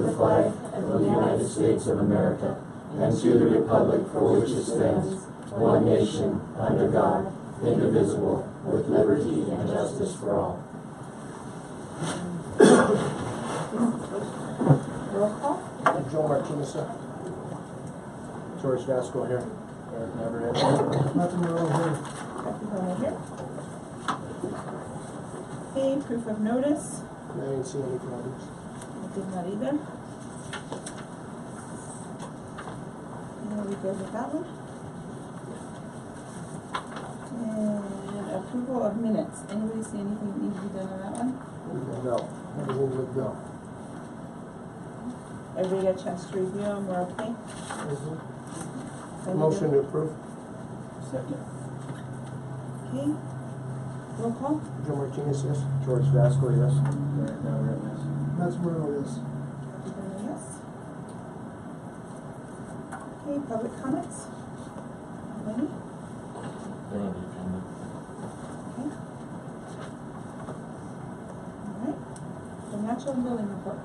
the flag of the United States of America, and to the republic for which it stands, one nation, under God, indivisible, with liberty and justice for all. Roll call. Joe Martinez, sir. George Vasco here. Eric Navarrete. Nothing wrong here. Nothing wrong here. Okay, proof of notice. I didn't see any problems. I did not either. And we go with that one. And approval of minutes. Anybody see anything that needs to be done on that one? No. Everything would go. Everybody got a chance to review them, we're okay? Motion to approve. Second. Okay. Roll call. Joe Martinez, yes. George Vasco, yes. Eric Navarrete, yes. That's where it is. Everybody yes. Okay, public comments? Any? They're on the agenda. Okay. Alright. Financial and building report.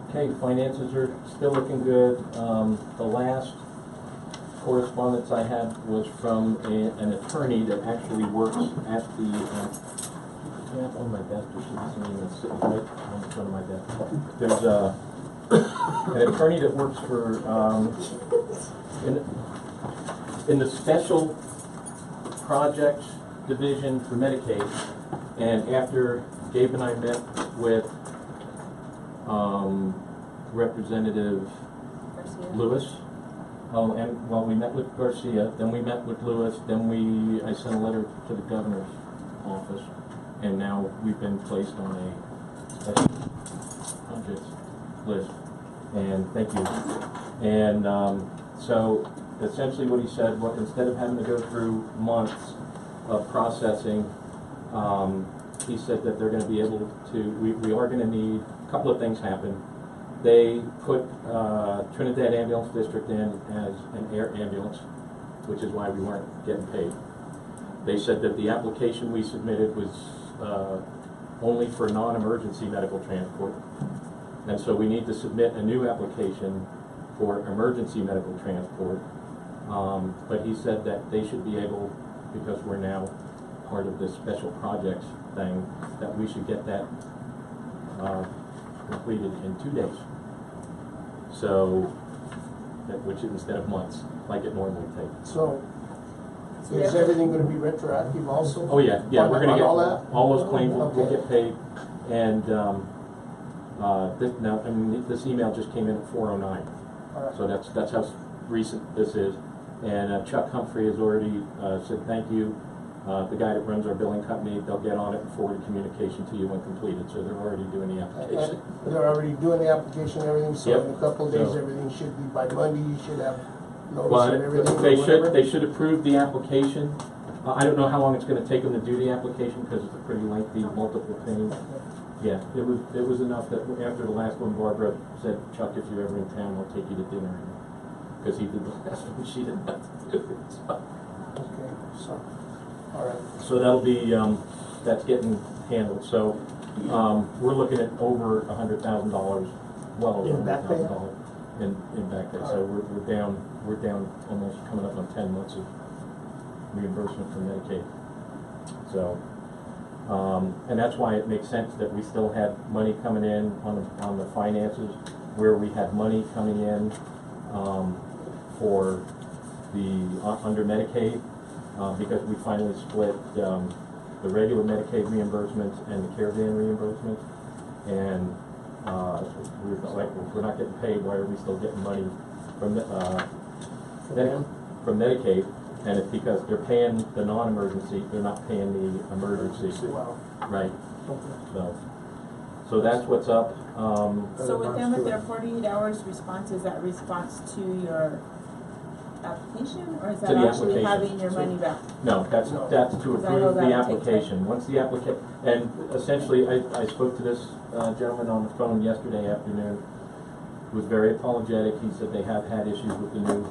Okay, finances are still looking good. The last correspondence I had was from an attorney that actually works at the, yeah, on my desk, there should be something that's sitting right on the front of my desk. There's an attorney that works for, in the special projects division for Medicaid. And after Gabe and I met with Representative Garcia. Lewis. Oh, and well, we met with Garcia, then we met with Lewis, then I sent a letter to the governor's office, and now we've been placed on a special projects list. And thank you. And so essentially what he said was, instead of having to go through months of processing, he said that they're going to be able to, we are going to need a couple of things happen. They put Trinidad Ambulance District in as an air ambulance, which is why we weren't getting paid. They said that the application we submitted was only for non-emergency medical transport. And so we need to submit a new application for emergency medical transport. But he said that they should be able, because we're now part of this special projects thing, that we should get that completed in 2 days. So, which is instead of months, like it normally takes. So, is everything going to be retroactive also? Oh yeah, yeah, we're going to get all that? all those claims will Okay. get paid. And this email just came in at 4:09. All right. So that's how recent this is. And Chuck Humphrey has already said thank you. The guy that runs our billing company, they'll get on it and forward communication to you when completed. So they're already doing the application. They're already doing the application and everything, so Yep. in a couple of days, So- everything should be, by Monday, you should have notice Well, of everything. they should approve the application. I don't know how long it's going to take them to do the application because it's a pretty lengthy, multiple thing. Yeah, it was enough that after the last one, Barbara said, Chuck, if you're ever in town, I'll take you to dinner. Because he did the last one, she didn't have to do it. So. Okay, so, all right. So that'll be, that's getting handled. So we're looking at over $100,000, well over In back pay? $100,000 in back pay. So we're down almost coming up on 10 months of reimbursement from Medicaid. So, and that's why it makes sense that we still had money coming in on the finances, where we had money coming in for the under Medicaid, because we finally split the regular Medicaid reimbursements and the caravan reimbursements, and we were like, well, if we're not getting paid, why are we still getting money from from Medicaid? And it's because they're paying the non-emergency, they're not paying the emergency. Wow. Right. So that's what's up. So with them, with their 48 hours response, is that response to your application, or is that To the actually application. having your money back? No, that's to Because I know approve the that takes application. Once the application, and essentially, I spoke to this gentleman on the phone yesterday afternoon, who was very apologetic. He said they have had issues with the new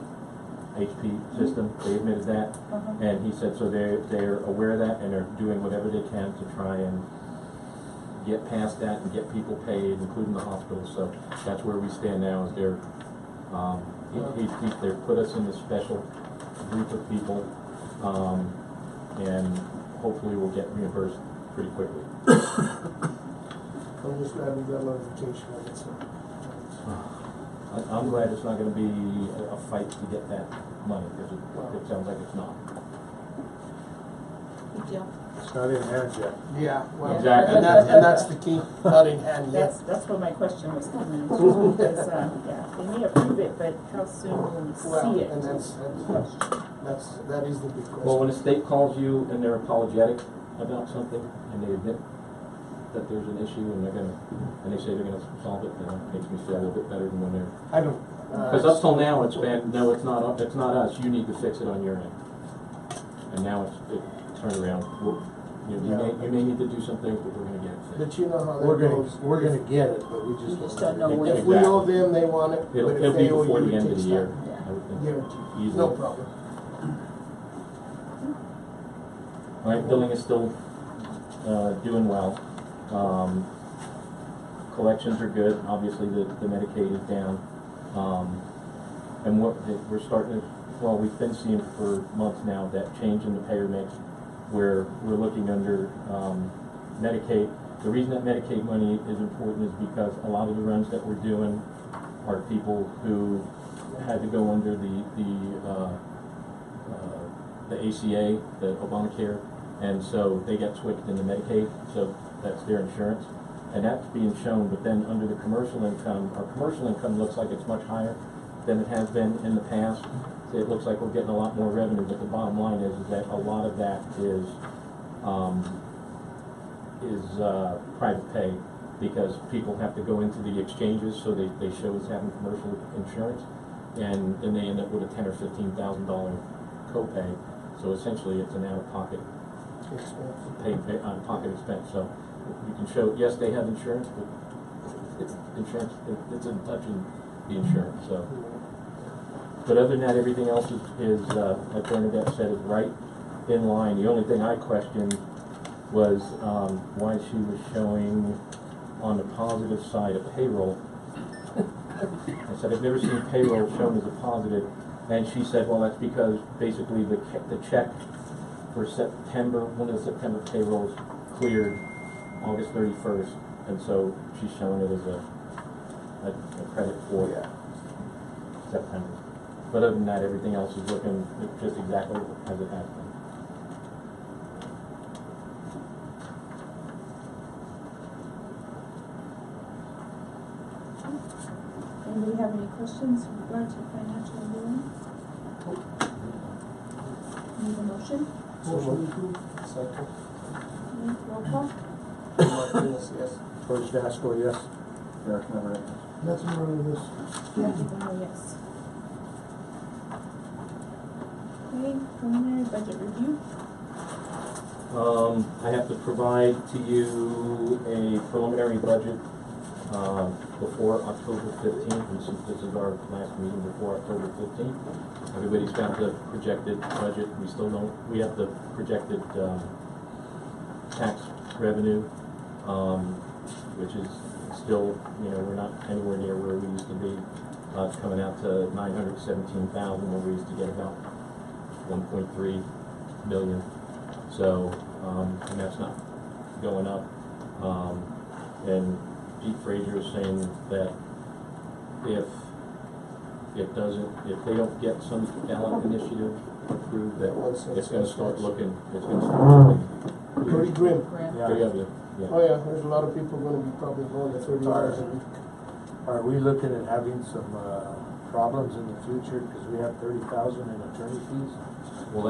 HP system. They admitted that, and he said so they're aware of that, and they're doing whatever they can to try and get past that and get people paid, including the hospitals. So that's where we stand now, is they're, they've put us in this special group of people, and hopefully we'll get reimbursed pretty quickly. I'm just glad we got notification of it, so. I'm glad it's not gonna be a fight to get that money, because it sounds like it's not. Good deal. It's not in hand yet. Yeah, well, Exactly. and that's the key, not in hand yet. That's where my question was coming from, because, yeah, they may approve it, but how soon will we Well, see it? and that is the big question. Well, when a state calls you and they're apologetic about something, and they admit that there's an issue, and they say they're gonna solve it, then it makes me feel a little bit better than when they're, I don't. because up till now, it's been, no, it's not us, you need to fix it on your end. And now it's turned around. You may need to do some things, but we're gonna get it fixed. But you know how that We're goes. gonna get it, but we You just just don't don't know know. when. If we owe them, they want it, It'll but if be they owe before you, the it end of takes the year, time. Yeah. I would think. Guaranteed, Easily. no problem. All right, billing is still doing well. Collections are good. Obviously, the Medicaid is down, and we're starting to. Well, we've been seeing for months now that change in the payer mix, where we're looking under Medicaid. The reason that Medicaid money is important is because a lot of the runs that we're doing are people who had to go under the ACA, the Obamacare, and so they got switched into Medicaid, so that's their insurance. And that's being shown, but then under the commercial income, our commercial income looks like it's much higher than it has been in the past. So it looks like we're getting a lot more revenue, but the bottom line is that a lot of that is private pay, because people have to go into the exchanges, so they show as having commercial insurance, and then they end up with a $10,000 or $15,000 copay. So essentially, it's an out-of-pocket out-of-pocket expense. So you can show, yes, they have insurance, but it's insurance. It's in touching the insurance. So, but other than that, everything else is like Bernadette said, is right in line. The only thing I questioned was why she was showing on the positive side of payroll. I said, I've never seen payroll shown as a positive, and she said, well, that's because basically the check for September, one of the September payrolls cleared August 31st, and so she's showing it as a credit for September. But other than that, everything else is looking just exactly as it has been. Anybody have any questions with regard to financial billing? Need a motion? Motion approved. Second. Roll call? Martinez, yes. George Vasco, yes. Eric Navarrete. Nothing wrong with this. Yes. Okay, preliminary budget review. I have to provide to you a preliminary budget before October 15th, and since this is our last meeting before October 15th, everybody's got the projected budget. We still don't, we have the projected tax revenue, which is still, we're not anywhere near where we used to be. It's coming out to $917,000, where we used to get about 1.3 million. So, and that's not going up. And Pete Frazier is saying that if they don't get some ballot initiative approved, that it's going to start looking, Pretty grim. pretty ugly. Yeah. Oh yeah, there's a lot of people gonna be probably going to 30 hours a week. Are we looking at having some problems in the future because we have 30,000 in attorney fees? Well,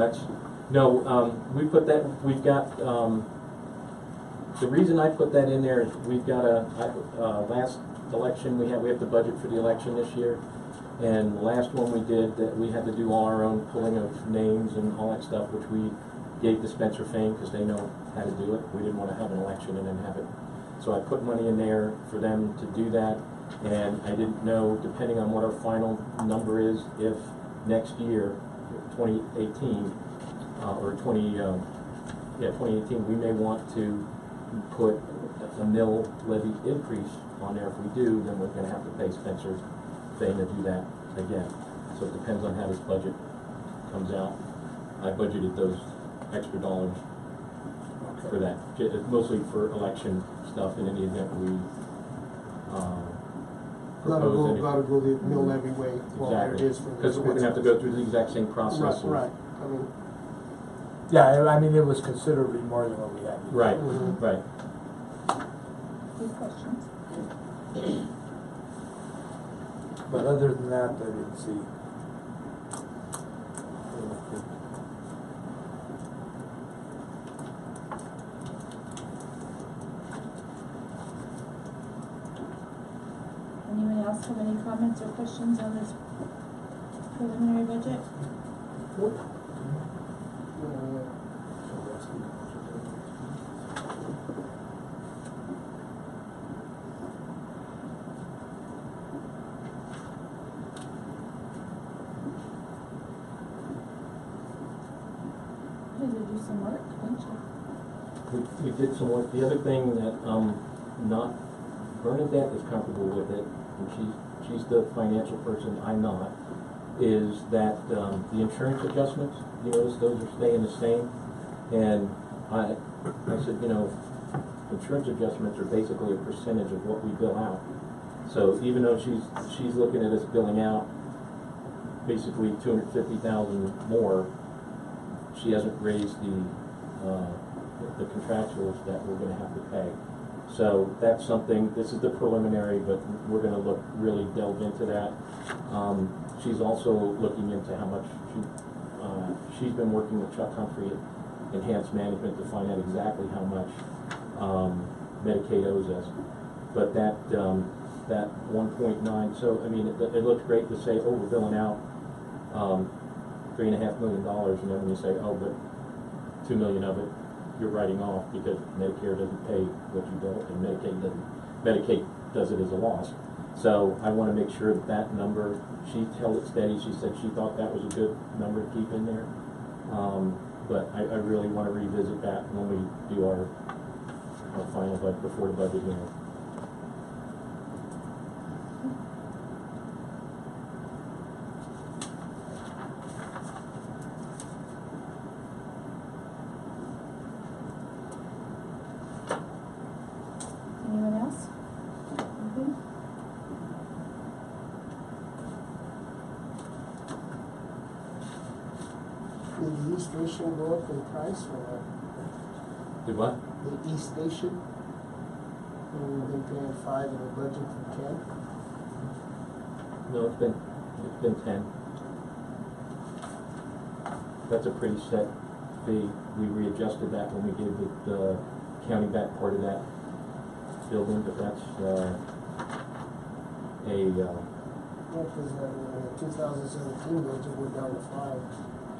we put that, we've got, the reason I put that in there is we've got last election, we have the budget for the election this year, and the last one we did, that we had to do all our own pulling of names and all that stuff, which we gave to Spencer Fane because they know how to do it. We didn't want to have an election and then have it. So I put money in there for them to do that, and I didn't know, depending on what our final number is, if next year, 2018, 2018, we may want to put a mill levy increase on there. If we do, then we're gonna have to pay Spencer Fane to do that again. So it depends on how this budget comes out. I budgeted those extra dollars for that, mostly for election stuff in any event we, propose any. Gotta go the mill levy way while there Exactly, is for the. because we're gonna have to go through the exact same process. Right, I mean, Yeah, I mean, it was considerably more than what we had. Right, Mhm. right. Good questions. But other than that, I didn't see. Anyone else have any comments or questions on this preliminary budget? You did do some work, didn't you? We did some work. The other thing that, not, Bernadette is comfortable with it, and she's the financial person, I'm not, is that, the insurance adjustments, you notice those are staying the same. And I said, you know, insurance adjustments are basically a percentage of what we bill out. So even though she's looking at us billing out basically $250,000 more, she hasn't raised the contractuals that we're gonna have to pay. So that's something, this is the preliminary, but we're gonna really delve into that. She's also looking into how much she's been working with Chuck Humphrey at Enhanced Management to find out exactly how much Medicaid owes us. But that 1.9, so I mean, it looks great to say, oh, we're billing out $3.5 million, and then when you say, oh, but $2 million of it you're writing off because Medicare doesn't pay what you bill, and Medicaid does it as a loss. So I want to make sure that number, she held it steady. She said she thought that was a good number to keep in there. But I really want to revisit that when we do our final budget, before the budget hearing. Anyone else? Anything? did the East Station go up in price or what? Did what? The East Station? And we've been paying 5 and a budget for 10? No, it's been 10. That's a pretty set fee. We readjusted that when we gave the county back part of that building, but that's Well, because in 2017 budget, we're down to 5.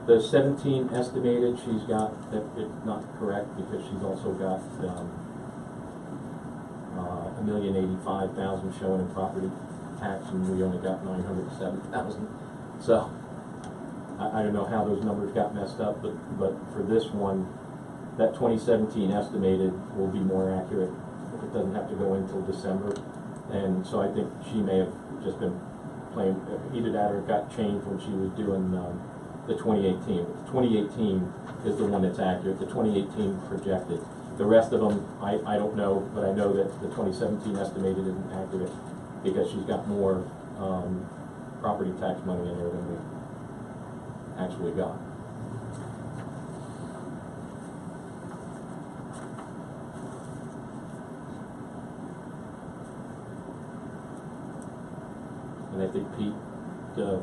the 17 estimated. She's got that it's not correct because she's also got $1,085,000 showing in property tax, and we only got $907,000. So I don't know how those numbers got messed up, but for this one, that 2017 estimated will be more accurate. It doesn't have to go until December, and so I think she may have just been playing either that or it got changed when she was doing the 2018. But the 2018 is the one that's accurate. The 2018 projected. The rest of them, I don't know, but I know that the 2017 estimated isn't accurate because she's got more property tax money in there than we actually got. And I think Pete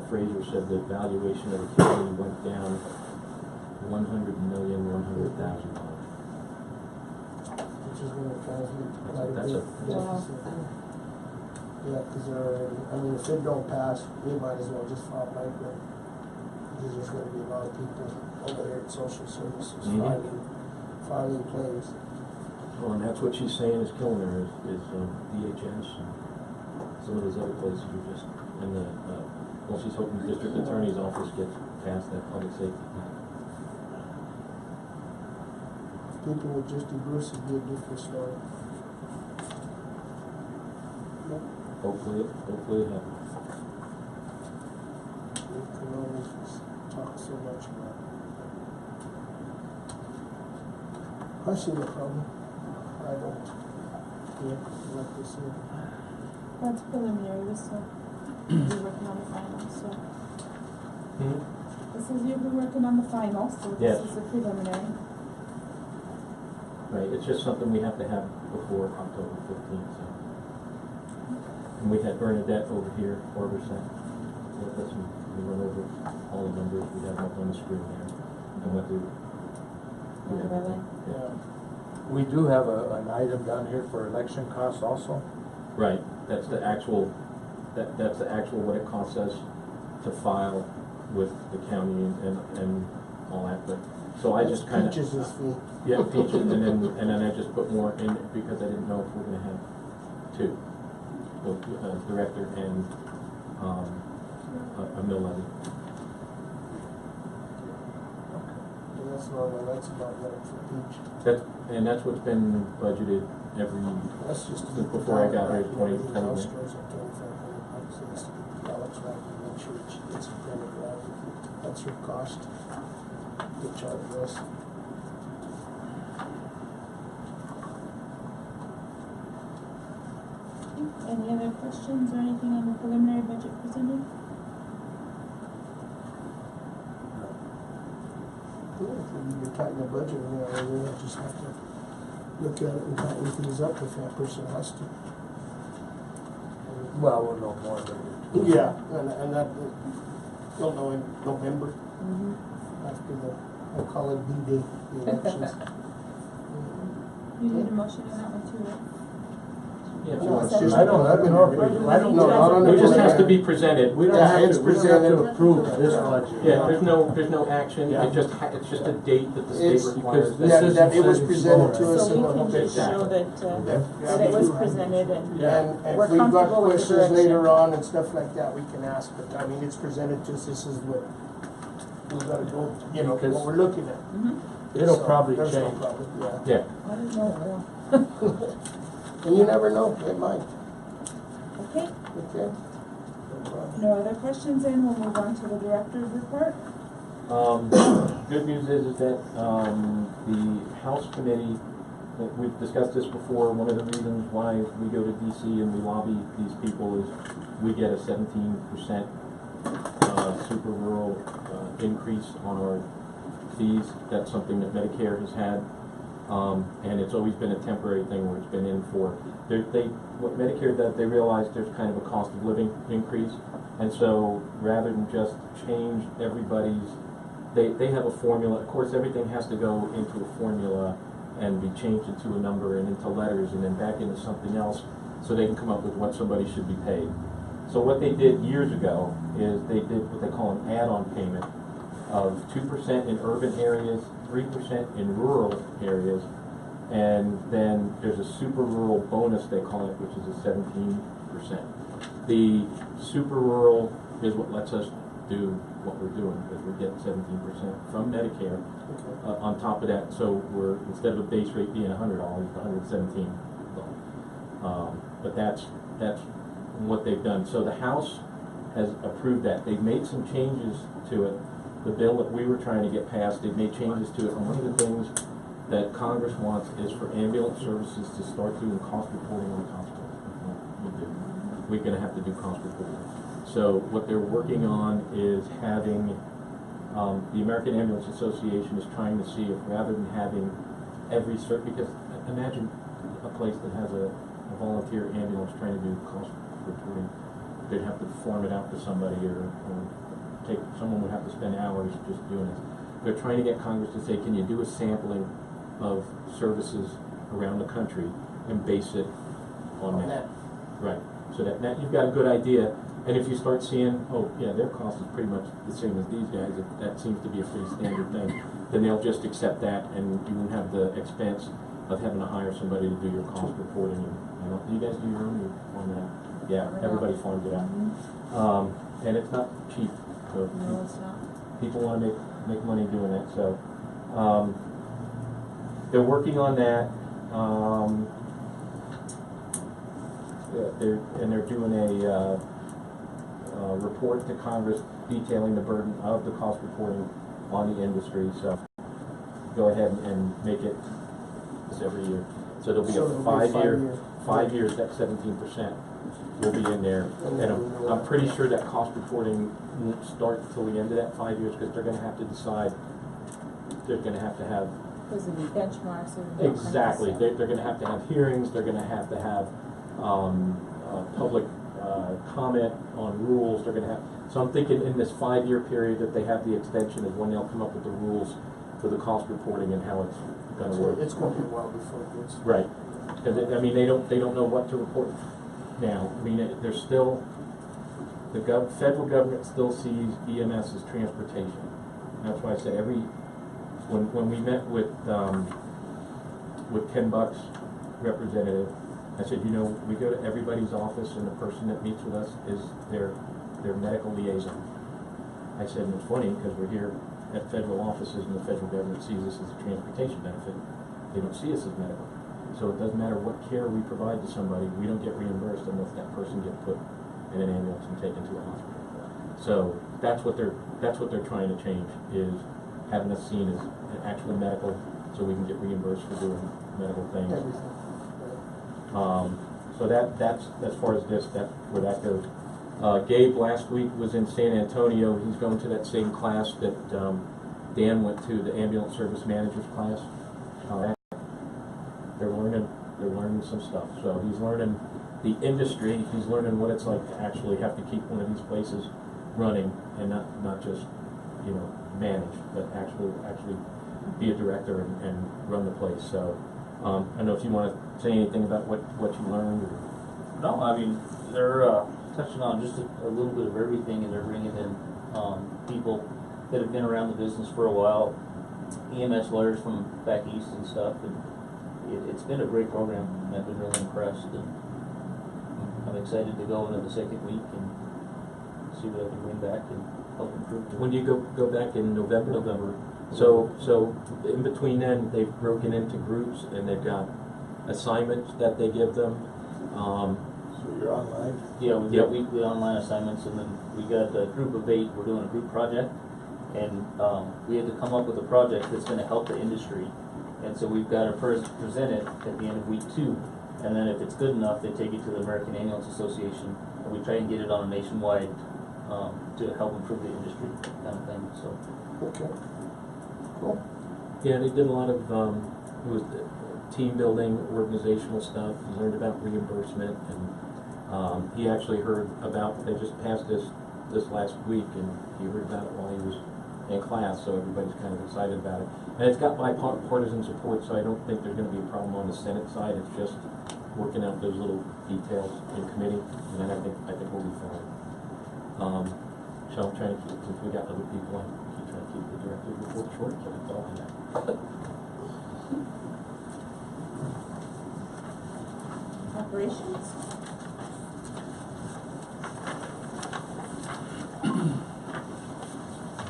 Fraser said the valuation of the county went down $100,100,000. Which is going to translate to quite a That's bit a- deficit. Yeah, because I mean, if it don't pass, we might as well just file bankrupt. Because there's going to be a lot of people over there at social services filing claims. Well, and that's what she's saying is killing her is DHS and some of those other places are just in the, well, she's hoping the district attorney's office gets past that public safety. people with just a Bruce would be a different story. Hopefully it happens. We can always just talk so much about it. I see no problem. I don't. Yeah, like they said. That's preliminary, we're still, we're working on the final, so. This is, you've been working on the final, so Yes. this is a preliminary. Right, it's just something we have to have before October 15th, so. And we had Bernadette over here, Orbison, with us, and we went over all the numbers, we have them up on the screen there, and what the. Oh, really? Yeah. We do have an item down here for election costs also. Right, that's the actual, that's the actual what it costs us to file with the county and all that, but, so I just kinda. Peaches is fee. Yeah, peaches, and then I just put more in because I didn't know if we were gonna have two, both director and a mill levy. And that's normal, that's about right for peach. That's what's been budgeted every. That's just. Since before I got here, 20. House stores at $2,500, so that's to keep the Alex right, and make sure she gets a printed right. That's her cost. The charge us. Any other questions or anything on the preliminary budget presented? Yeah, if you tighten the budget, we'll just have to look at it and tighten things up if that person has to. Well, we'll know more than. Yeah, and that, we'll know in November, after we'll call it D-Day, the elections. You need a motion on that one too, right? Yeah, if you No, want it's to. just I don't know if No, not on the It just has to preliminary. be presented. We don't Yeah, have it's to, we don't have to presented. approve this budget. Yeah, there's no action, Yeah. it's just a date that the It's- state requires. This That, isn't that it was set in presented stone, to us So in we the can just show that, Okay. that it was presented and Yeah. And we're if we've got comfortable with the questions direction. later on and stuff like that, we can ask, but I mean, it's presented to us, this is what we've gotta go, you know, Because- what we're looking at. It'll So, probably there's no change. problem, yeah. Yeah, I don't know, And you never know, it might, okay, okay? no other questions, then we'll move on to the director's report. good news is that, the House committee, that we've discussed this before, one of the reasons why we go to DC and we lobby these people is we get a 17%, super rural, increase on our fees. That's something that Medicare has had, and it's always been a temporary thing where it's been in for, what Medicare does, they realize there's kind of a cost of living increase, and so rather than just change everybody's, they have a formula. Of course, everything has to go into a formula and be changed into a number and into letters and then back into something else so they can come up with what somebody should be paid. So what they did years ago is they did what they call an add-on payment of 2% in urban areas, 3% in rural areas, and then there's a super rural bonus, they call it, which is a 17%. The super rural is what lets us do what we're doing, because we're getting 17% from Medicare on top of that. So we're, instead of a base rate being $100, it's $117. But that's what they've done. So the House has approved that. They've made some changes to it. The bill that we were trying to get passed, they've made changes to it, and one of the things that Congress wants is for ambulance services to start doing cost reporting on hospitals. We're going to have to do cost reporting. So what they're working on is having, the American Ambulance Association is trying to see if rather than having every because imagine a place that has a volunteer ambulance trying to do cost reporting, they'd have to form it out to somebody or someone would have to spend hours just doing it. They're trying to get Congress to say, can you do a sampling of services around the country and base it on that? Right. So that you've got a good idea. And if you start seeing, oh yeah, their cost is pretty much the same as these guys, that seems to be a pretty standard thing, then they'll just accept that and you won't have the expense of having to hire somebody to do your cost reporting. And do you guys do your own on that? Yeah, everybody farms it out. And it's not cheap. So No, it's not. people want to make money doing it. So they're working on that. They're doing a report to Congress detailing the burden of the cost reporting on the industry. So go ahead and make it this every year. So there'll be So a it'll be 5 year, 5 years. 5 years. That 17% will be in there, and I'm pretty sure that cost reporting won't start until the end of that 5 years, because they're going to have to decide. They're going to have Because of the benchmarks and that kind of exactly. stuff. They're going to have hearings. They're going to have public comment on rules. They're going to have. So I'm thinking in this 5 year period that they have the extension is when they'll come up with the rules for the cost reporting and how it's going to work. It's going to be well before it gets. Right. Because I mean they don't know what to report now. I mean there's still the federal government still sees EMS as transportation. That's why I say when we met with Ken Buck's representative, I said, we go to everybody's office and the person that meets with us is their medical liaison. I said, and it's funny because we're here at federal offices and the federal government sees us as a transportation benefit. They don't see us as medical. So it doesn't matter what care we provide to somebody, we don't get reimbursed unless that person gets put in an ambulance and taken to a hospital. So that's what they're trying to change, is having us seen as actually medical, so we can get reimbursed for doing medical things. So that's as far as that's where that goes. Gabe last week was in San Antonio. He's going to that same class that Dan went to, the ambulance service managers class. They're learning some stuff. So he's learning the industry. He's learning what it's like to actually have to keep one of these places running and not just manage, but actually be a director and run the place. So I don't know if you want to say anything about what you learned. No, I mean they're touching on just a little bit of everything, and they're bringing in people that have been around the business for a while, EMS lawyers from back east and stuff, and it's been a great program, and I've been really impressed, and I'm excited to go into the second week and see what I can bring back and help improve. When do you go back in November? November. So in between then, they've broken into groups and they've got assignments that they give them. So you're online? Yeah, we've got weekly online assignments, and then we got a group of 8. We're doing a group project, and we had to come up with a project that's going to help the industry. And so we've got to present it at the end of week 2, and then if it's good enough, they take it to the American Ambulance Association, and we try and get it on a nationwide to help improve the industry, kind of thing. So. Okay. Cool. Yeah, they did a lot of it was team building, organizational stuff. He learned about reimbursement, and he actually heard about. They just passed this last week, and he heard about it while he was in class. So everybody's kind of excited about it, and it's got bipartisan support. So I don't think there's going to be a problem on the Senate side. It's just working out those little details in committee, and then I think we'll be fine. So I'm trying to keep, since we got other people, I keep trying to keep the director's report short, so it's all in that. Operations?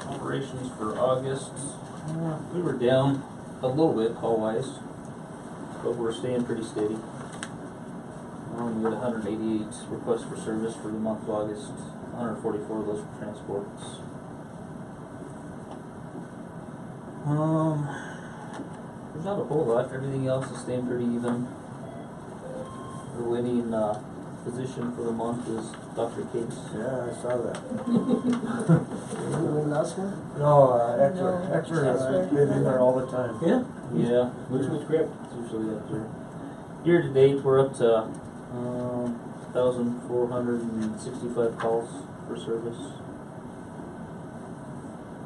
Operations for August, we were down a little bit call-wise, but we're staying pretty steady. We had 188 requests for service for the month of August, 144 of those for transports. There's not a whole lot. Everything else is staying pretty even. The winning position for the month is Dr. Case. Yeah, I saw that. You win last one? No, No, Exeter, they've been there all the time. Yeah. Yeah, Which was great. it's usually up there. Year to date, we're up to 1,465 calls for service.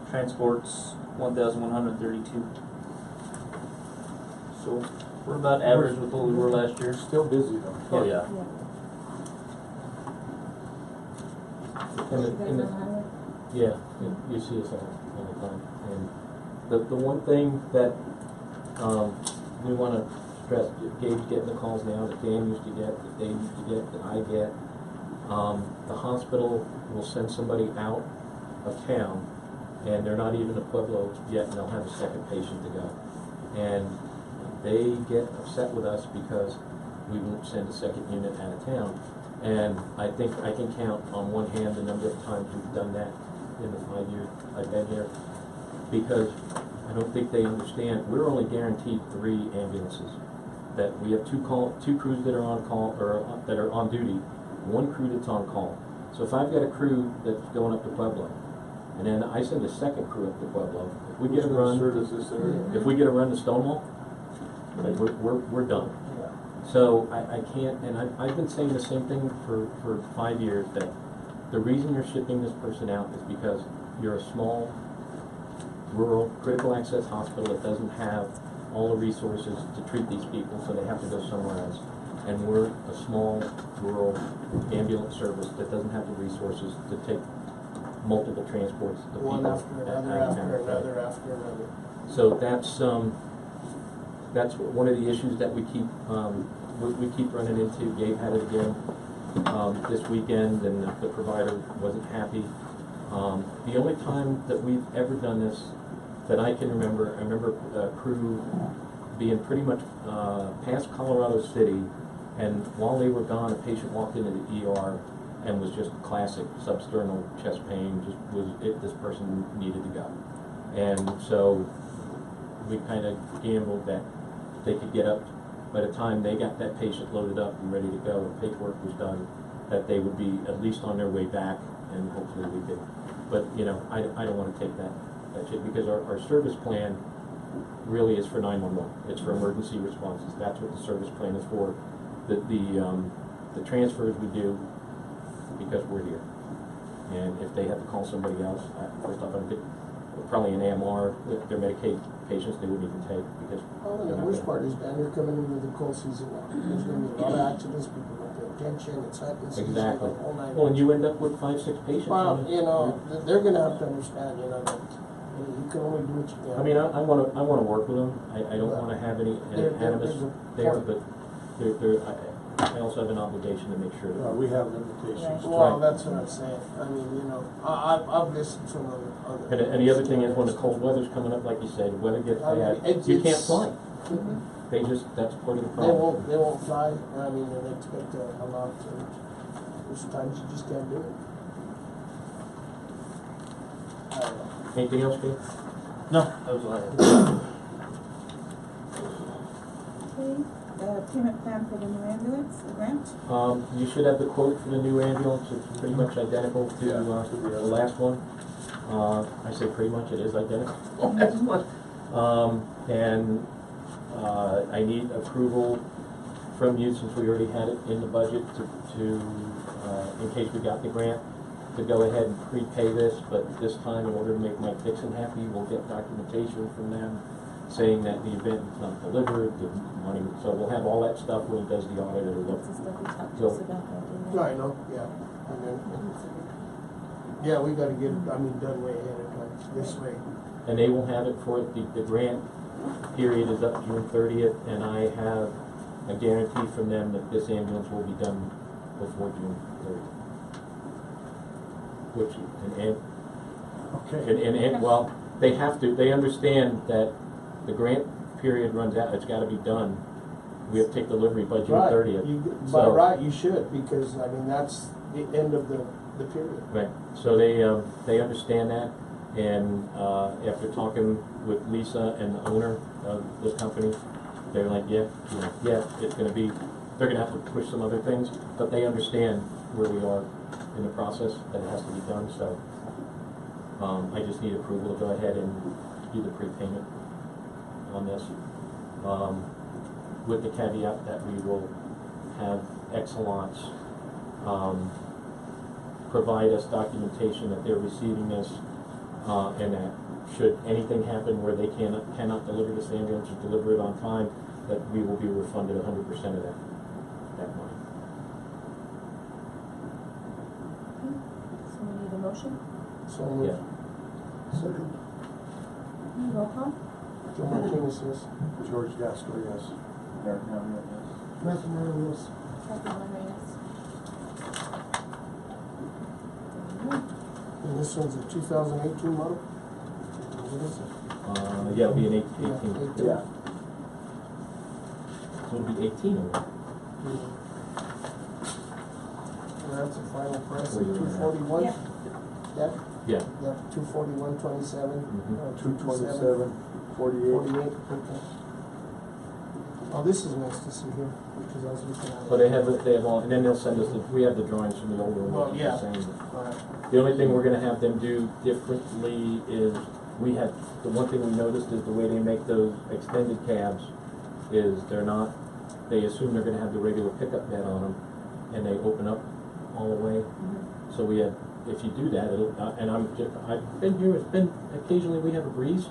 Transports 1,132. So we're about average with what we were last year. Still busy though. Oh yeah. Yeah, you see us all the time. And the one thing that we want to stress, Gabe's getting the calls now that Dan used to get, that Dave used to get, that I get. The hospital will send somebody out of town, and they're not even a Pueblo yet, and they'll have a second patient to go. And they get upset with us because we won't send a second unit out of town. And I think I can count on one hand the number of times we've done that in the 5 years I've been here, because I don't think they understand, we're only guaranteed 3 ambulances. That we have 2 crews that are on call, or that are on duty, 1 crew that's on call. So if I've got a crew that's going up to Pueblo, and then I send a second crew up to Pueblo, if we get a run, if we get a run to Stonewall, like we're done. So I can't, and I've been saying the same thing for 5 years, that the reason you're shipping this person out is because you're a small, rural, critical access hospital that doesn't have all the resources to treat these people, so they have to go somewhere else. And we're a small, rural ambulance service that doesn't have the resources to take multiple transports to people. One after another, after another, after another. So that's one of the issues that we keep running into. Gabe had it again this weekend, and the provider wasn't happy. The only time that we've ever done this that I can remember, I remember a crew being pretty much past Colorado City, and while they were gone, a patient walked into the ER and was just classic substernal chest pain. Just was it. This person needed to go, and so we kind of gambled that they could get up. By the time they got that patient loaded up and ready to go, and paperwork was done, that they would be at least on their way back, and hopefully we could. But you know, I don't want to take that shit, because our service plan really is for 911. It's for emergency responses. That's what the service plan is for. The transfers we do because we're here. And if they have to call somebody else, first off, I'm probably an AMR. If they're Medicaid patients, they wouldn't even take, because Well, the worst part is, Dan, you're coming into the cold season now. There's going to be a lot of accidents, people don't pay attention, it's hunting season, exactly. the whole 9. Well, and you end up with 5-6 patients. Well, you know, they're going to have to understand, you know, that you can only do what you can. I mean, I want to work with them. I don't want to have any animus there, but I also have an obligation to make sure that We have limitations. Well, that's what I'm saying. I mean, you know, I've listened to them on the. And the other thing is, when the cold weather's coming up, like you said, the weather gets bad, you can't fly. They just, that's part of the problem. They won't fly. I mean, they expect a lot to. There's times you just can't do it. I don't know. Anything else, Dave? No, that was all I had. Okay, payment plan for the new ambulance, the grant? You should have the quote for the new ambulance. It's pretty much identical to the last one. I say pretty much, it is identical to the last one. And I need approval from you, since we already had it in the budget, to in case we got the grant, to go ahead and prepay this. But this time, in order to make Mike Dixon happy, we'll get documentation from them saying that the event is not delivered, the money, so we'll have all that stuff when he does the audit. It'll look. That's the stuff we talked to So- us about that day. Yeah, I know, yeah. And then, yeah, we gotta get it, I mean, done way ahead of time, this way. And they will have it for, the grant period is up June 30th, and I have a guarantee from them that this ambulance will be done before June 30th. Which, Okay. and well, they have to, they understand that the grant period runs out, it's gotta be done. We have to take delivery by June Right, 30th. By right, you should, because, I mean, that's the end of the period. Right, so they understand that, and after talking with Lisa and the owner of the company, they're like, yeah, it's gonna be, they're gonna have to push some other things, but they understand where we are in the process, that it has to be done, so I just need approval to go ahead and do the prepayment on this, with the caveat that we will have Excellence provide us documentation that they're receiving this, and that should anything happen where they cannot deliver this ambulance or deliver it on time, that we will be refunded 100% of that money. So we need a motion? So, Yeah. second, Roll call? Joe Martinez, yes. George Gasco, yes. Eric, no, yes. Matthew Miller, yes. Kathy Bellamy, yes. And this one's a 2018 model? What is it? Yeah, it'll be an 18. Yeah. so it'll be 18 of them. And that's the final price Where of you at? 241? Yeah. Yeah, Yeah. yeah, 241.27. Mhm. 227, 48. 48, okay. Oh, this is nice to see here, because I was looking at it. So they have all, and then they'll send us, we have the drawings from the older Well, ones. yeah. Same. The only thing we're gonna have them do differently is, the one thing we noticed is the way they make those extended cabs is they assume they're gonna have the regular pickup bed on them, and they open up all the way. So if you do that, I've been here, occasionally we have a breeze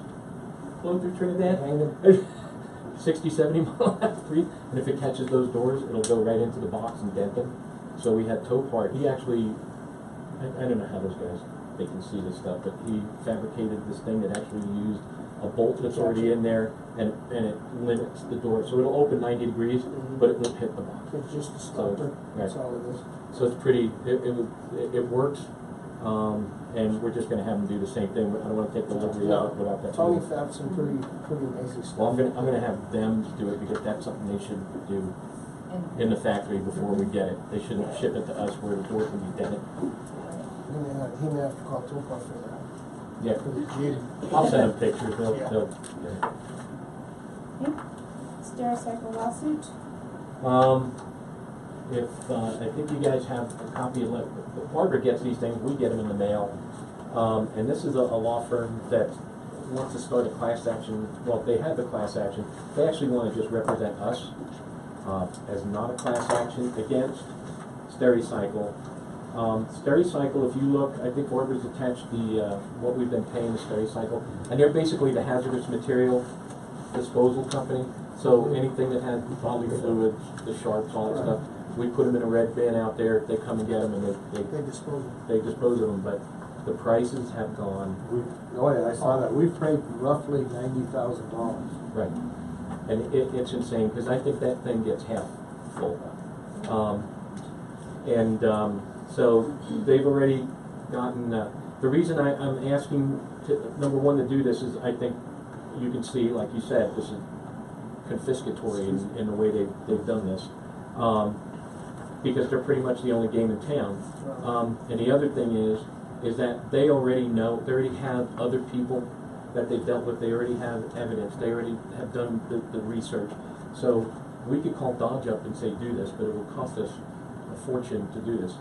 blow through Trinidad. Hanging. 60, 70 mile an hour breeze, and if it catches those doors, it'll go right into the box and dent them. So we had tow part. He actually, I don't know how those guys, they can see this stuff, but he fabricated this thing that actually used a bolt that's already in there, and it limits the door. So it'll open 90 degrees, but it won't hit the box. It's just a stopper, that's all it is. So it's pretty, it works, and we're just gonna have them do the same thing. I don't wanna take delivery of it without that. Tony fabs some pretty amazing stuff. Well, I'm gonna have them do it because that's something they should do in the factory before we get it. They shouldn't ship it to us where the door can be dented. He may have to call Topa for that. Yeah, For the jig. I'll send them pictures, Yeah. they'll. Okay. Stericycle lawsuit? I think you guys have a copy of it. Barbara gets these things, we get them in the mail. And this is a law firm that wants to start a class action. Well, they have the class action. They actually want to just represent us as not a class action against Stericycle. Stericycle, if you look, I think Barbara's attached what we've been paying the Stericycle. And they're basically the hazardous material disposal company. So anything that has bodily fluids, the sharps, all that stuff, we put them in a red bin out there, they come and get them, and they dispose of them, but the prices have gone. Oh yeah, I saw that. We've paid roughly $90,000. Right. And it's insane, because I think that thing gets half full. So they've already gotten, the reason I'm asking, number one, to do this is I think you can see, like you said, this is confiscatory in the way they've done this. Because they're pretty much the only game in town. And the other thing is that they already know, they already have other people that they've dealt with, they already have evidence, they already have done the research. So we could call Dodge up and say do this, but it will cost us a fortune to do this.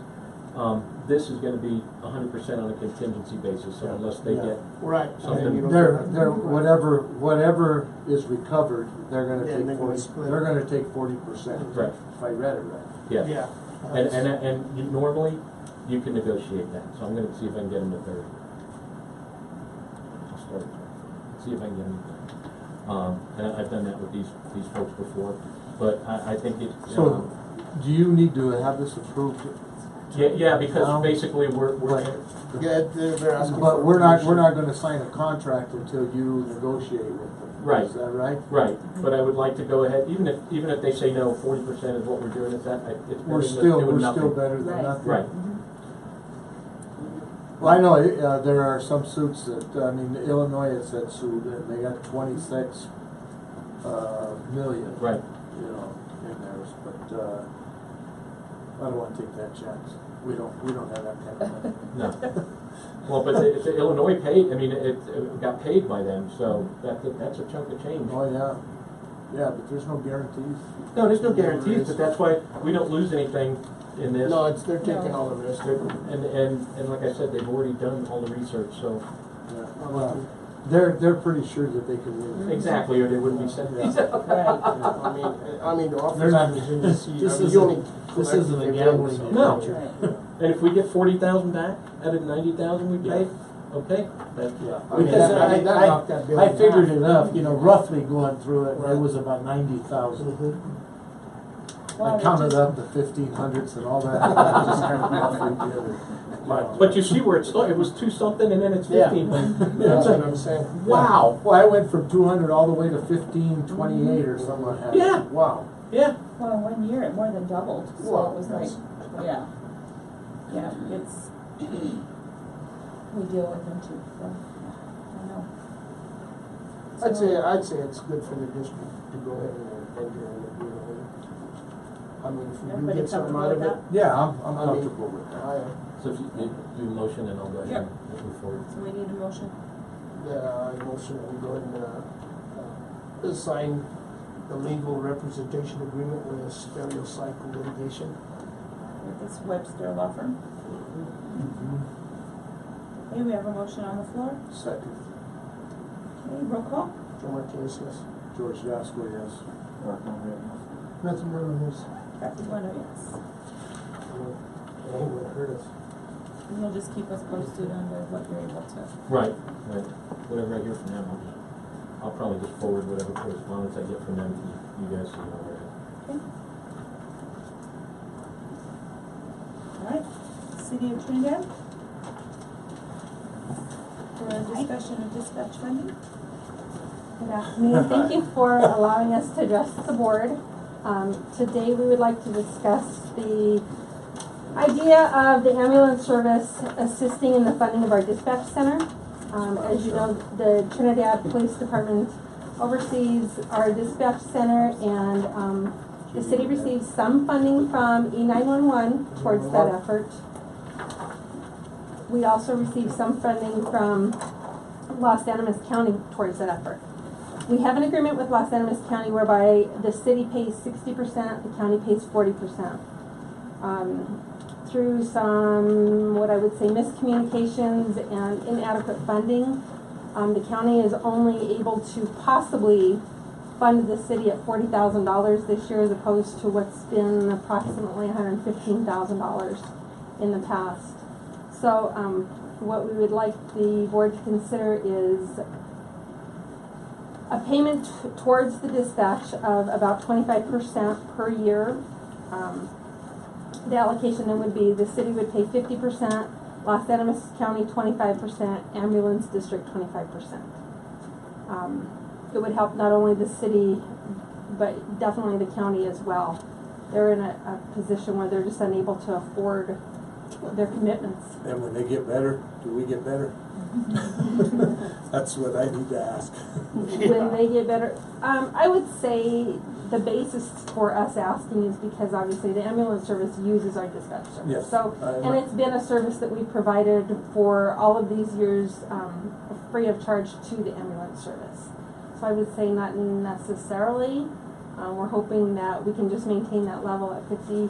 This is gonna be 100% on a contingency basis, so unless they get Right. something. They're whatever is recovered, they're gonna Yeah, take they're gonna 40. split. They're gonna take 40%. Right. If I read it right. Yeah. Yeah. And normally, you can negotiate that, so I'm gonna see if I can get them to 30. I'll start, see if I can get them to 30. And I've done that with these folks before, but I think it. So, do you need to have this approved? Yeah, because Now? basically we're Yeah, they're asking. But for we're permission. not gonna sign a contract until you negotiate with them. Right. Is that right? right, but I would like to go ahead, even if they say no, 40% is what we're doing, it's better We're than still doing nothing. better than Right. nothing. Right. Well, I know, there are some suits that, Illinois has said sued, and they got 26 million. Right. You know, in theirs, but, I don't wanna take that chance. We don't have that kind of money. No. Well, but the Illinois paid, it got paid by them, so that's a chunk of change. Oh, yeah. Yeah, but there's no guarantees. No, there's no guarantees, but that's why we don't lose anything in this. No, they're taking all the risk. And like I said, they've already done all the research, so. Yeah. Well, they're pretty sure that they can win. Exactly, or they wouldn't be sending these out. Right. I mean, the They're not- officers in the sea, this I mean, you isn't- only this collect isn't a if they gambling win, so- No. Right. And if we get 40,000 back out of 90,000 we paid, okay, that's, Yeah. Because I mean, that knocked that bill I in figured half. it up, roughly going through it, Right. it was about 90,000. Mhm. Well, I they counted just- up the 1500s and all that, I just kind of roughly did it. but you see where it started, it was 2 something and then it's Yeah. 15. That's what I'm saying. Wow, Well, I went from 200 all the way to 1528 or something like that. Yeah. Wow. yeah, Well, in 1 year, it more than doubled, so Well, it was like, that's- yeah. Yeah, it's, we deal with them too, so, I know. I'd So- say it's good for the district to go ahead and enter in, I mean, if we do Everybody get something comfortable out of with it. that? Yeah, I'm I mean, comfortable with that. So if you do motion and I'll go ahead and move forward. So we need a motion. I motion that we go ahead and sign the legal representation agreement with Stereocycle Litigation. With this Webster law firm. Okay, we have a motion on the floor. Second. Okay, roll call. Joe Martinez, yes. George Vasco, yes. Nothing more than this. Kathy Bueno, yes. It ain't gonna hurt us. And you'll just keep us posted on what you're able to. Right. Whatever I hear from them, I'll probably just forward whatever correspondence I get from them to you guys so you know where it is. Okay. All right, City of Trinidad. For a discussion of dispatch funding. Good afternoon. Thank you for allowing us to address the board. Today we would like to discuss the idea of the ambulance service assisting in the funding of our dispatch center. As you know, the Trinidad Police Department oversees our dispatch center, and the city receives some funding from E911 towards that effort. We also receive some funding from Los Animas County towards that effort. We have an agreement with Los Animas County whereby the city pays 60%, the county pays 40%. Through some, what I would say, miscommunications and inadequate funding, the county is only able to possibly fund the city at $40,000 this year as opposed to what's been approximately $115,000 in the past. So what we would like the board to consider is a payment towards the dispatch of about 25% per year. The allocation then would be the city would pay 50%, Los Animas County 25%, ambulance district 25%. It would help not only the city, but definitely the county as well. They're in a position where they're just unable to afford their commitments. And when they get better, do we get better? That's what I need to ask. When they get better, I would say the basis for us asking is because obviously the ambulance service uses our dispatch service. Yes, So, and it's been a service that we've provided for all of these years, free of charge to the ambulance service. So I would say not necessarily. We're hoping that we can just maintain that level at 50,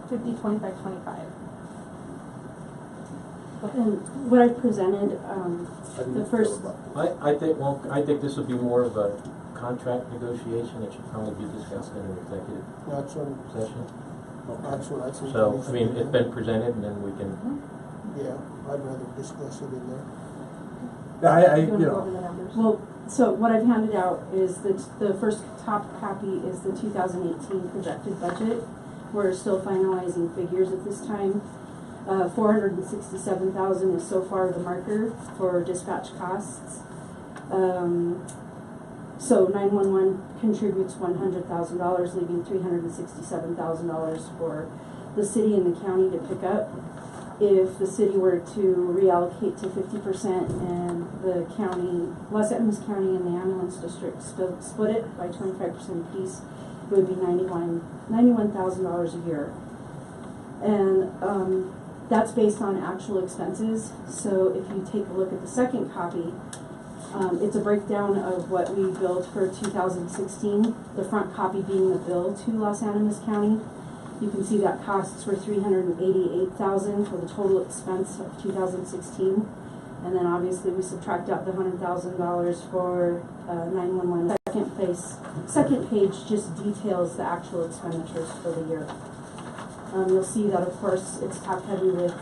25, 25. And what I presented, the first, I think this would be more of a contract negotiation that should probably be discussed in an executive That's what, session. that's what I think. So, I mean, it's been presented and then we can, Yeah, I'd rather discuss it in there. Yeah, Do you want to go over the numbers? well, so what I've handed out is the first top copy is the 2018 projected budget. We're still finalizing figures at this time. 467,000 is so far the marker for dispatch costs. So 911 contributes $100,000, leaving $367,000 for the city and the county to pick up. If the city were to reallocate to 50% and the county, Los Animas County and the ambulance district split it by 25% apiece, it would be $91,000 a year. And that's based on actual expenses. So if you take a look at the second copy, it's a breakdown of what we billed for 2016, the front copy being the bill to Los Animas County. You can see that costs were $388,000 for the total expense of 2016. And then obviously we subtract out the $100,000 for 911. Second page just details the actual expenditures for the year. You'll see that, of course, it's top heavy with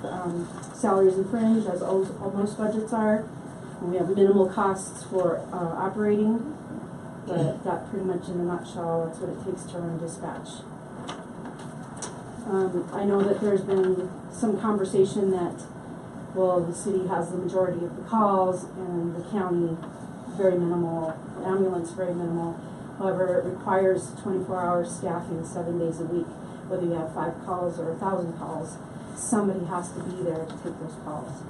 salaries and fringe, as all most budgets are. And we have minimal costs for operating, but that pretty much in a nutshell, that's what it takes to run dispatch. I know that there's been some conversation that, well, the city has the majority of the calls and the county very minimal, ambulance very minimal. However, it requires 24-hour staffing 7 days a week. Whether you have 5 calls or 1,000 calls, somebody has to be there to take those calls.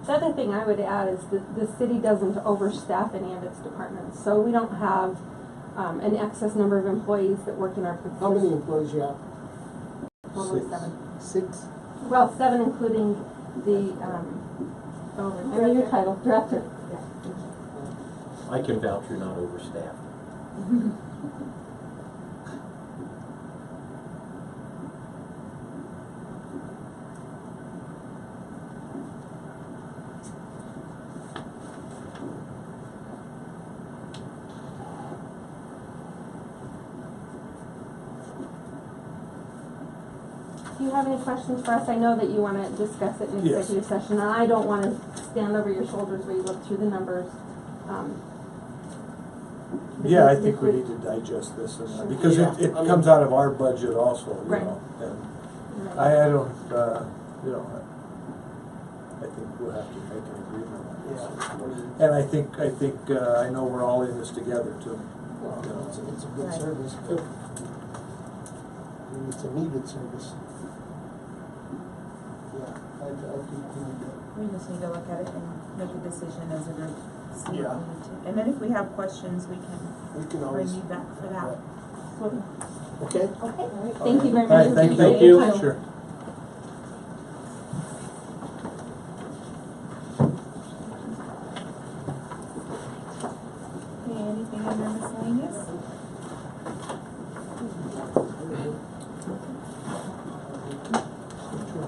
The other thing I would add is that the city doesn't overstaff any of its departments. So we don't have an excess number of employees that work in our food How many system. employees you have? Totally 7. 6? Well, 7 including the, I know your title, director. I can vouch you're not overstaffed. Do you have any questions for us? I know that you want to discuss it in Yes. executive session, and I don't want to stand over your shoulders while you look through the numbers. Yeah, I think we need to digest this, and, because it comes out of our budget also, you Right. know, and Right. I don't, you know, I think we'll have to make an agreement on this. Yeah. And I think, I know we're all in this together too. Well, You know. it's a good Right. service. It's a needed service. Yeah, I think we need to. We just need to look at it and make a decision as a group. See what Yeah. we need to. And then if we have questions, we can We can bring always. you back for that. Okay? Okay, thank you very All right, much. thank Appreciate you, your time. sure. Okay, anything under miscellaneous?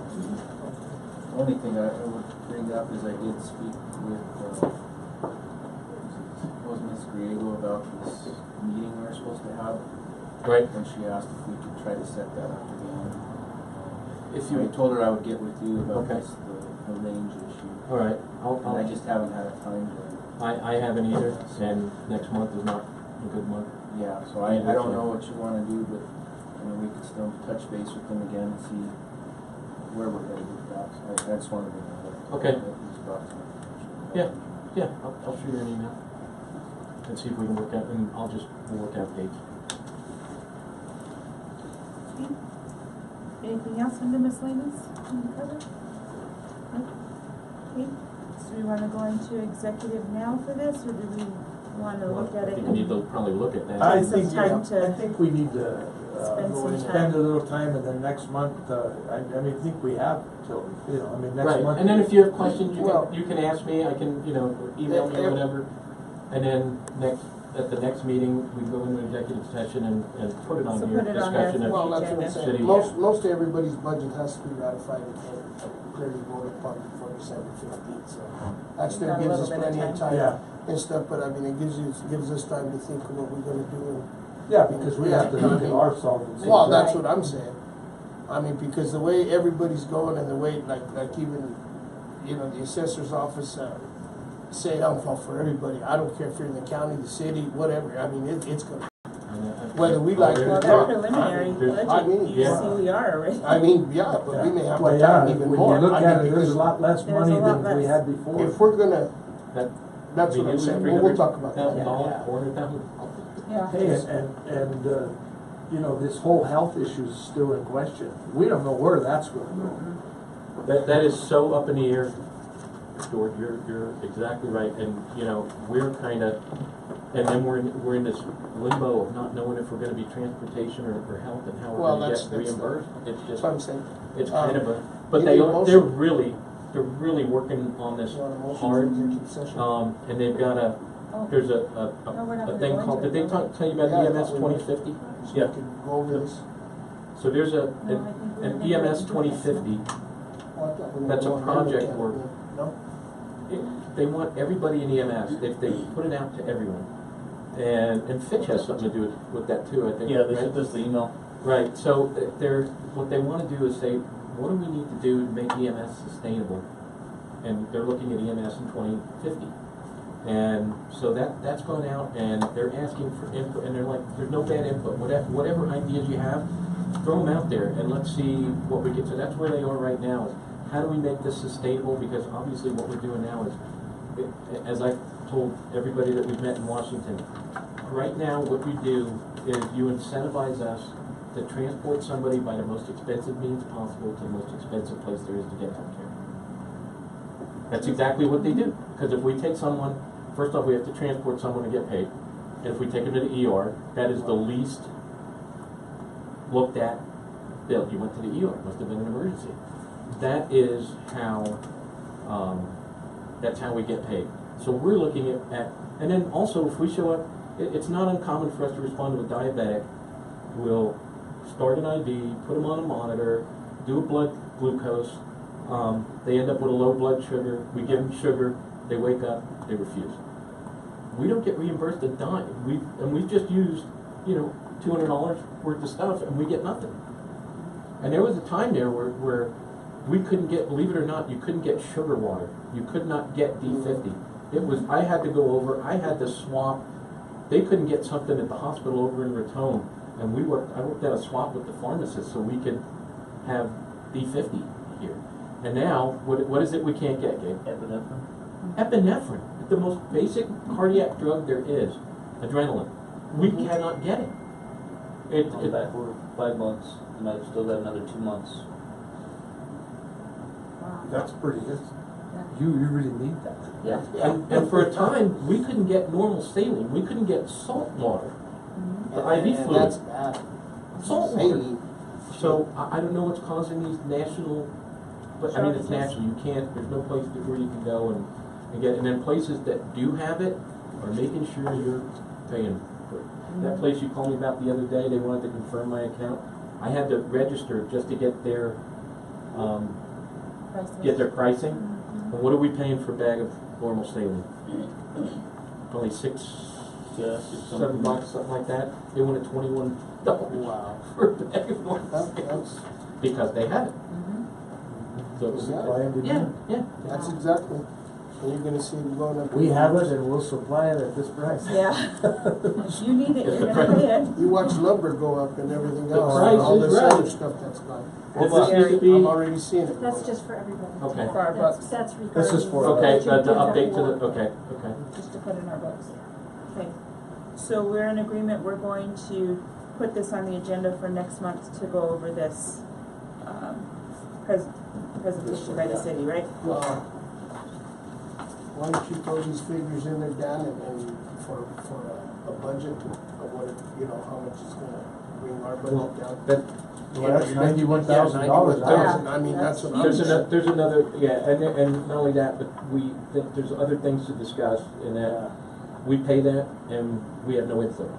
The only thing I would bring up is I did speak with, was Ms. Griego about this meeting we were supposed to have. Right. And she asked if we could try to set that up again. If I told her I would get with you about Okay. this, the range issue. All right, And I just haven't had time to, I haven't either, and next month is not a good month. yeah, so I don't know what you wanna do, but, we could still touch base with them again and see where we're headed with that. So I just wanted to know that. Okay. That was brought to my attention. Yeah, I'll shoot her an email and see if we can work out, and we'll work out dates. Okay. Anything else under miscellaneous? Cover? No? Okay, so we wanna go into executive now for this, or do we wanna Well, look at I it? think we need to probably look at that. I some think, time to I think we need to, spend some spend a time. little time, and then next month, I think we have till, next Right, month. and then if you have questions, Well- you can ask me, I can, email me or whatever. And then at the next meeting, we go into executive session and put it on So here, put it on there. discussion Well, of, that's what I'm Agenda. saying. City. Most everybody's budget has to be ratified and clearly voted upon before December 15th, so that still Got a gives little us bit of plenty of time. time Yeah. and stuff, but I mean, it gives us time to think of what we're gonna do. Yeah, because we have to look at our solvency. Well, that's Right. what I'm saying. I mean, because the way everybody's going and the way, like even, the assessor's office, say it out for everybody. I don't care if you're in the county, the city, whatever. I mean, it's gonna, whether we like it Well, or that not. preliminary There's- I mean, budget, you yeah. see we are already. I mean, yeah, but we may have Well, to yeah, time even when more. you look I at mean, it, there's because a lot less There's money a lot than we less. had before. if we're gonna, that. that's what I'm saying. We'll talk about that. $300,000, $400,000. Yeah. Hey, this whole health issue is still in question. We don't know where that's gonna go. That is so up in the air, George, you're exactly right, and, we're kinda, and then we're in this limbo of not knowing if we're gonna be transportation or health and how Well, we're gonna that's- get that's- reimbursed. It's That's just, what I'm saying. it's kind of but you they're need a motion? really working on this You want a motion for hard, executive session? and they've got Oh. there's No, we're not a gonna thing go called, into did they it. tell you about Yeah, I EMS thought we were. 2050? So Yeah. we can go over this. So there's No, I think we're an gonna EMS go into 2050. Oh, I thought we were That's a going project ahead. work. No? They want everybody in EMS, they put it out to everyone. And Fitch has something to do with that too, I think. Yeah, right? this is the email. Right, so what they wanna do is say, what do we need to do to make EMS sustainable? And they're looking at EMS in 2050. And so that's going out, and they're asking for input, and they're like, there's no bad input, whatever ideas you have, throw them out there, and let's see what we get. So that's where they are right now, is how do we make this sustainable? Because obviously what we're doing now is, as I told everybody that we've met in Washington, right now what we do is you incentivize us to transport somebody by the most expensive means possible to the most expensive place there is to get health care. That's exactly what they do, because if we take someone, first off, we have to transport someone to get paid, and if we take them to the ER, that is the least looked at bill. You went to the ER, must have been an emergency. That is how, that's how we get paid. So we're looking at and then also if we show up, it's not uncommon for us to respond to a diabetic. We'll start an IV, put them on a monitor, do a blood glucose. They end up with a low blood sugar. We give them sugar. They wake up. They refuse. We don't get reimbursed a dime. We've just used, $200 worth of stuff, and we get nothing. And there was a time there where we couldn't get, believe it or not, you couldn't get sugar water. You could not get D50. I had to go over. I had to swap. They couldn't get something at the hospital over in Raton, and I worked at a swap with the pharmacist so we could have D50 here. And now, what is it we can't get, Gabe? Epinephrine. Epinephrine, the most basic cardiac drug there is, adrenaline. We cannot get it. I'm back for 5 months, and I've still got another 2 months. That's pretty good. You really need that. Yeah. And for a time, we couldn't get normal saline. We couldn't get salt water. The IV And fluid. that's bad. Salt water. So I don't know what's causing these national, but I mean it's national. You can't. There's no place where you can go and get it. And then places that do have it are making sure you're paying for it. That place you called me about the other day, they wanted to confirm my account. I had to register just to get their pricing. And what are we paying for a bag of normal saline? Only $7, something like that. They wanted $21 Wow. for a bag of normal saline because they had it. So Supply and demand. yeah. That's exactly. And you're gonna see it going up. We have it and we'll supply it at this price. Yeah. If you need it, you're gonna pay it. You watch lumber go up and everything The else, price and all is this right. other stuff that's gone. This used to be. I'm already seeing it. That's go just for everybody. Okay. For our books. That's This is for- Okay, the update to the, okay. Just to put in our books. Okay. So we're in agreement, we're going to put this on the agenda for next month to go over this, presentation by the city, right? Why don't you throw these figures in there, Dan, and for a budget of what, how much it's gonna bring our budget down? Well, that's $91,000. $91,000. I mean, that's what I'm saying. There's another, and not only that, but there's other things to discuss in that we pay that and we have no input.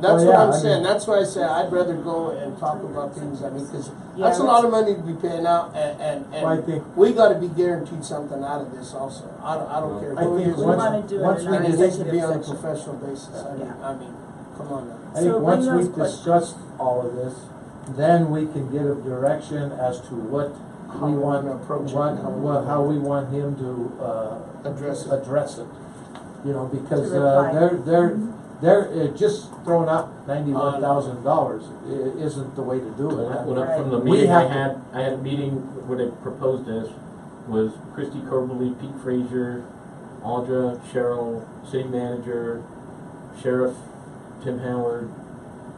That's what I'm saying. That's why I say I'd rather go and talk about things. Because that's a lot of money to be paying out, and I think we got to be guaranteed something out of this also. I don't care I who it think is. We wanna do it once in we our And it dis- needs to be on a executive section. professional basis. I mean, come on now. I think So once bring we've those questions. discussed all of this, then we can get a direction as to what How we we want, wanna approach it. how we want him to, Address it. address it. Because, To reply. they're just throwing out $91,000 isn't the way to do it. From the We meeting have I had a meeting where they proposed this, was Christy Coberly, Pete Frazier, Audra, Cheryl, city manager, sheriff, Tim Howard,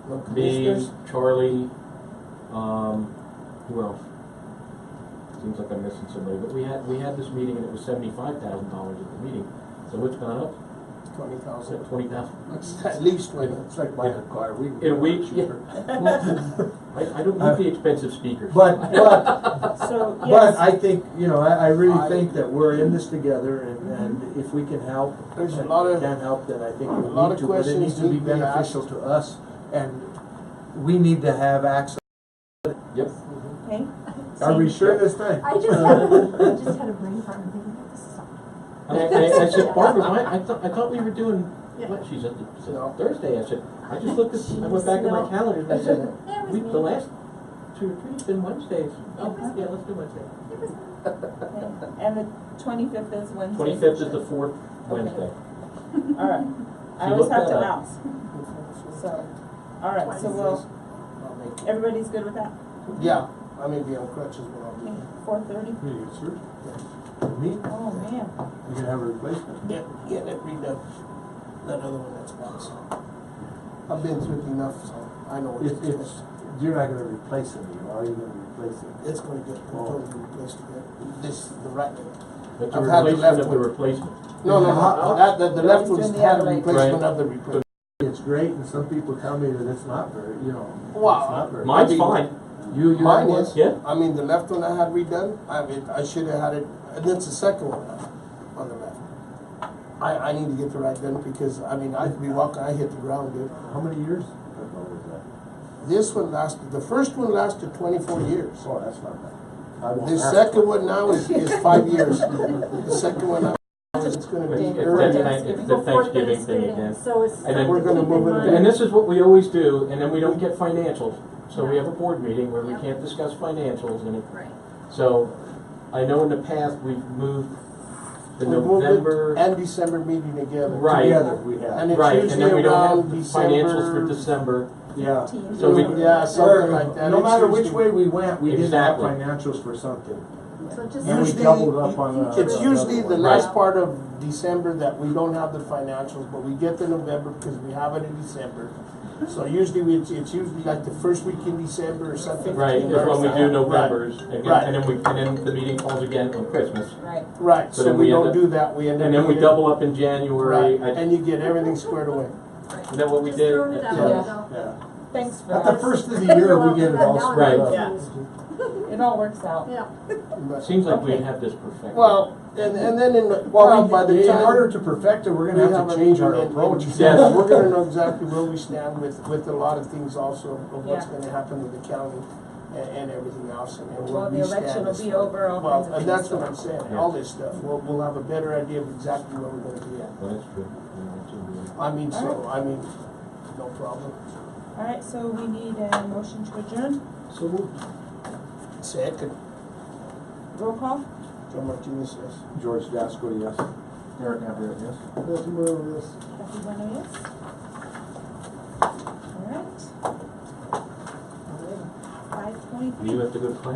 No me, commissioners? Charlie, who else? Seems like I'm missing somebody, but we had this meeting and it was $75,000 at the meeting, so it's gone up 20,000. to 20,000. It's at least 20. It's like buying a car. In a week, I don't need the expensive speakers. But So, But yes, I think, I really think that we're in this together, and if we can help, There's a and lot of- can help, then I think a we lot need of to, but it questions needs to be need to be beneficial asked. to us, and we need to have access. Yep. okay. Are we sure this time? I just had a brain fart and thinking, this is something. I said, Barbara, I thought we were doing, Yeah. what, she said, No. Thursday. I said, I just looked I went back at my No. calendar and I said, It was the me. last 2 or 3 have been Wednesdays. Oh, yeah, let's do Wednesday. Okay. And the 25th is Wednesday. 25th is the 4th Wednesday. All right. I She always looked have that to up. mouse. So, all right, so I'll make it. everybody's good with that? Yeah, I may be on crutches, but I'll be. Okay, 4:30? You can search. Me, Oh, man. you can have a replacement. Get it redone. That other one that's gone, so. I've been through it enough, so I know It's, you're not gonna replace it, are you gonna replace it? It's gonna get totally replaced again. The right one. But the I've had the replacement left of the one. replacement. No, the left one's Doing the had a other replacement Right. of the replacement. It's great, and some people tell me that it's not very, you know, Wow. it's not very. Mine's I mean, fine. You Mine have one? is. Yeah. I mean, the left one I had redone, I mean, I should have had it, and it's the second one now, on the left. I need to get the right gun because, I mean, I could be walking, I hit the ground, dude. How many years ago was that? This one lasted, the first one lasted 24 years. Oh, that's not bad. I won't The ask second for- one now is 5 years. The second one now is gonna be It's early. it's the Thanksgiving thing again. So it's. And then we're gonna move it And this is what we always do, and then we don't get financials. So we have a board meeting where we can't discuss financials, and it, Right. so I know in the past we've moved the We moved it November. and December meeting together. Right. Together, we have. And it's Right, and usually then we don't have around the financials for December. December. Yeah. So we, Yeah, something like that. No It's matter which usually- way we went, we didn't have Exactly. financials for something. So just. And we Usually, doubled up on it's the usually other the one. last Right. part of December that we don't have the financials, but we get the November because we have it in December. So usually, it's usually like the first week in December or something. right, is when we do Novembers, Right. and then the meeting falls again on Christmas. Right. Right, So so then we we end don't up- do that, we end up. And then we doing it- double up in January. Right, and you get everything squared away. Is that what we Just did? throwing it out Yeah. there, though. Yeah. Thanks for At the that. first of the year, we get it all spread Right. up. Yeah. It all works out. Yeah. But- Seems like we Okay. have this perfected. Well, and then in, Well, by the in time. order to perfect it, we're we gonna have have to a change our meeting in approach. December, Yes. we're gonna know exactly where we stand with a lot of things also of what's Yeah. gonna happen with the county and everything else and where Well, we the stand. election will as be far- over, all Well, kinds of and that's things, what I'm so- saying, Yeah. all this stuff, we'll have a better idea of exactly where we're gonna be at. Well, that's true. Yeah, that's a good- I mean, no problem. Alright, so we need a motion to adjourn. So moved. Second, Roll call. Joe Martinez says. George Dasco, yes. Eric Navarrete, yes? Let's move this. Kathy Bueno, yes. Alright. 5:23. You have to go to class?